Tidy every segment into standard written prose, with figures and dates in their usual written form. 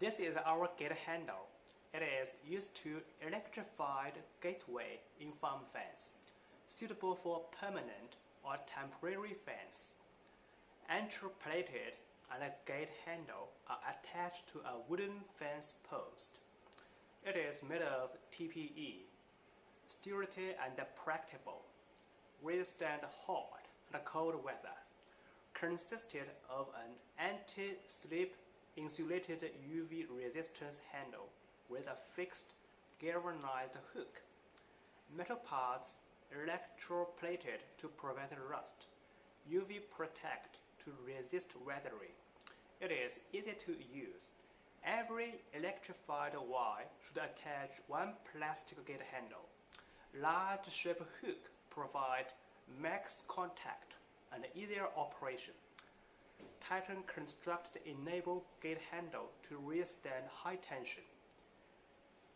This is our gate handle. It is used to electrified gateway in farm fence, suitable for permanent or temporary fence. Electroplated and a gate handle are attached to a wooden fence post. It is made of TPE, sturdy and practical, withstand hot and cold weather. Consisted of an anti-slip insulated UV resistance handle with a fixed galvanized hook. Metal parts electroplated to prevent rust. UV protect to resist weathering. It is easy to use. Every electrified wire should attach one plastic gate handle. Large shape hook provide max contact and easier operation. Titan constructed enable gate handle to withstand high tension.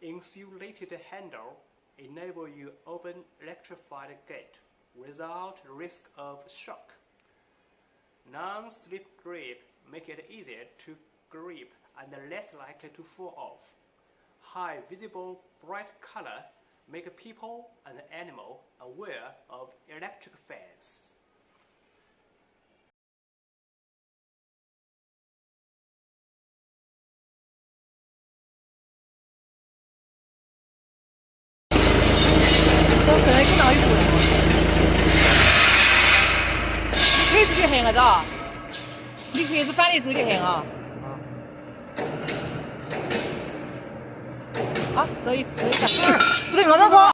Insulated handle enable you open electrified gate without risk of shock. Non-slip grip make it easier to grip and less likely to fall off. High visible bright color make people and animal aware of electric fence.你可以直接行了的，你可以是反的直接行啊。啊，走一下，不对，往上跑。